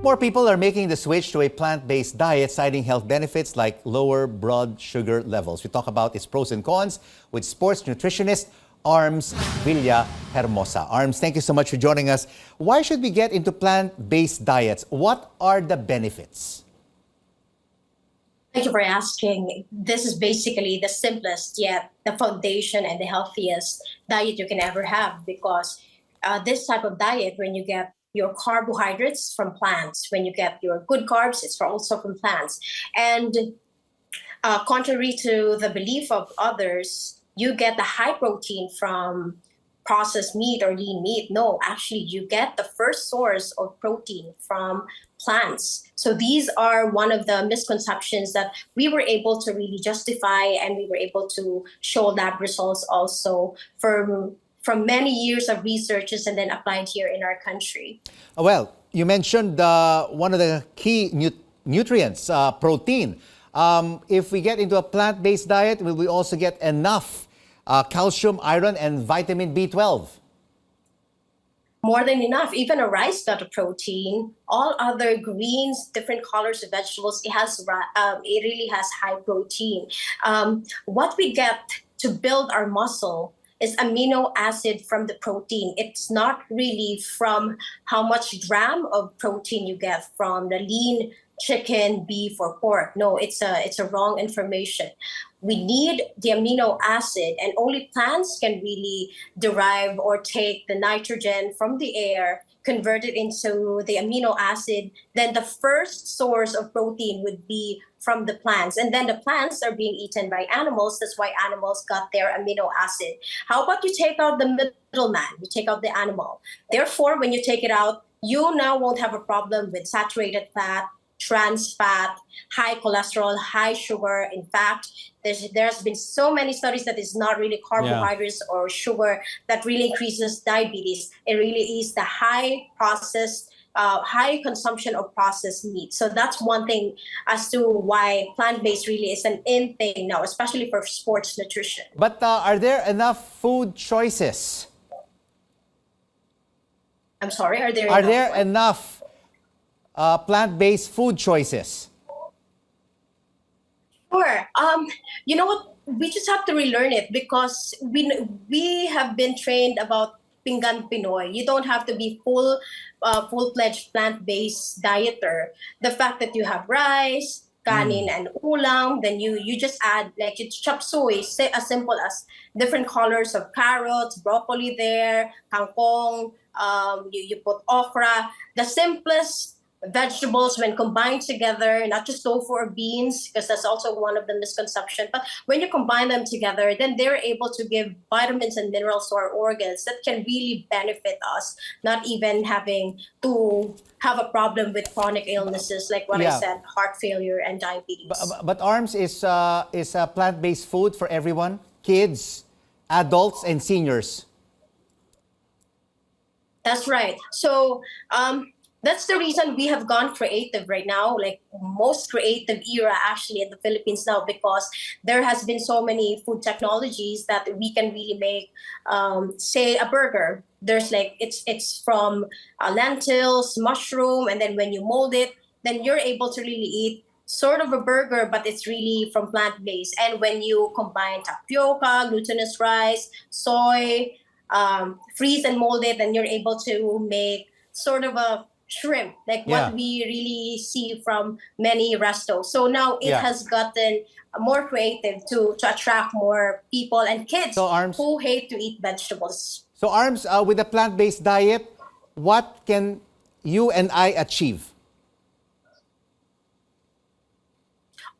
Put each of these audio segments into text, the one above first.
More people are making the switch to a plant-based diet, citing health benefits like lower blood sugar levels. We talk about its pros and cons with sports nutritionist Arms Villahermosa. Arms, thank you so much for joining us. Why should we get into plant-based diets? What are the benefits? Thank you for asking. This is basically the simplest yet the foundation and the healthiest diet you can ever have, because this type of diet, when you get your carbohydrates from plants, when you get your good carbs, it's also from plants. And contrary to the belief of others, you get the high protein from processed meat or lean meat. No, actually, you get the first source of protein from plants. So these are one of the misconceptions that we were able to really justify, and we were able to show lab results also from many years of researches and then applied here in our country. Well, you mentioned one of the key nutrients, protein. If we get into a plant-based diet, will we also get enough calcium, iron, and vitamin B12? More than enough. Even a rice got a protein. All other greens, different colors of vegetables, it really has high protein. What we get to build our muscle is amino acid from the protein. It's not really from how much gram of protein you get from the lean chicken, beef, or pork. No, it's a wrong information. We need the amino acid, and only plants can really derive or take the nitrogen from the air, convert it into the amino acid. Then the first source of protein would be from the plants, and then the plants are being eaten by animals. That's why animals got their amino acid. How about you take out the middleman? You take out the animal. Therefore, when you take it out, you now won't have a problem with saturated fat, trans fat, high cholesterol, high sugar. In fact, there's been so many studies that it's not really carbohydrates or sugar that really increases diabetes. It really is the high consumption of processed meat. So that's one thing as to why plant-based really is an in thing now, especially for sports nutrition. But are there enough food choices? I'm sorry, are there enough plant-based food choices? Sure. You know what? We just have to relearn it, because we have been trained about Pinggan Pinoy. You don't have to be full-fledged plant-based dieter. The fact that you have rice, kanin, and ulam, then you just add, like, you chop suey, as simple as different colors of carrots, broccoli there, kangkong, you put okra. The simplest vegetables, when combined together, not just tofu or beans, because that's also one of the misconceptions, but when you combine them together, then they're able to give vitamins and minerals to our organs that can really benefit us, not even having to have a problem with chronic illnesses like what I said, heart failure and diabetes. But Arms is plant-based food for everyone, kids, adults, and seniors. That's right. So that's the reason we have gone creative right now, like most creative era actually in the Philippines now, because there has been so many food technologies that we can really make, say, a burger. There's like, it's from lentils, mushroom, and then when you mold it, then you're able to really eat sort of a burger, but it's really from plant-based. And when you combine tapioca, glutinous rice, soy, freeze and mold it, then you're able to make sort of a shrimp, like what we really see from many restos. So now it has gotten more creative to attract more people and kids who hate to eat vegetables. So Arms, with a plant-based diet, what can you and I achieve?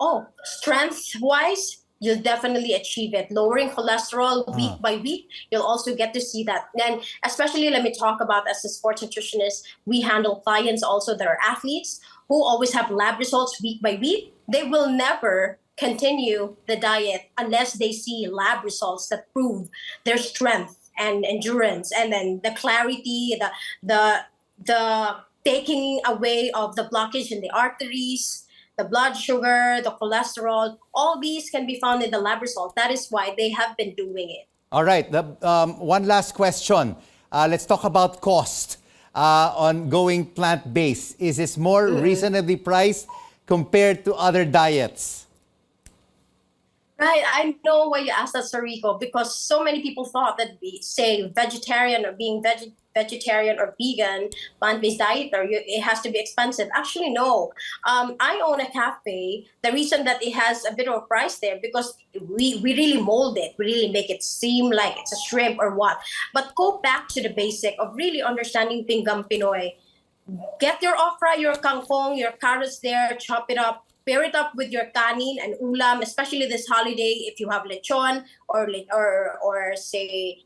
Oh, strength-wise, you'll definitely achieve it. Lowering cholesterol week by week, you'll also get to see that. And especially, let me talk about, as a sports nutritionist, we handle clients also that are athletes who always have lab results week by week. They will never continue the diet unless they see lab results that prove their strength and endurance, and then the clarity, the taking away of the blockage in the arteries, the blood sugar, the cholesterol, all these can be found in the lab result. That is why they have been doing it. All right. One last question. Let's talk about cost. on going plant-based? Is this more reasonably priced compared to other diets? Right, I know why you asked that, Sariko, because so many people thought that say vegetarian or being vegetarian or vegan, plant-based diet, or it has to be expensive. Actually, no. I own a cafe. The reason that it has a bit of a price there because we really mold it, we really make it seem like it's a shrimp or what. But go back to the basic of really understanding Pinggang Pinoy. Get your okra, your kangkong, your carrots there, chop it up, pair it up with your kanin and ulam, especially this holiday if you have lechon or say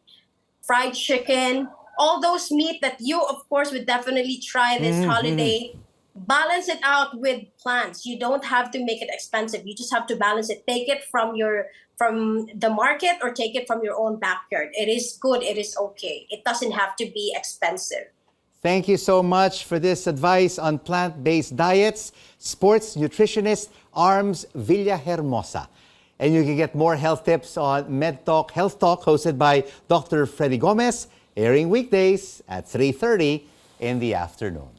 fried chicken, all those meat that you of course would definitely try this holiday. Balance it out with plants. You don't have to make it expensive. You just have to balance it. Take it from the market or take it from your own backyard. It is good. It is okay. It doesn't have to be expensive. Thank you so much for this advice on plant-based diets. Sports nutritionist Arms Villahermosa. And you can get more health tips on Med Talk Health Talk hosted by Dr. Freddy Gomez, airing weekdays at 3:30 in the afternoon.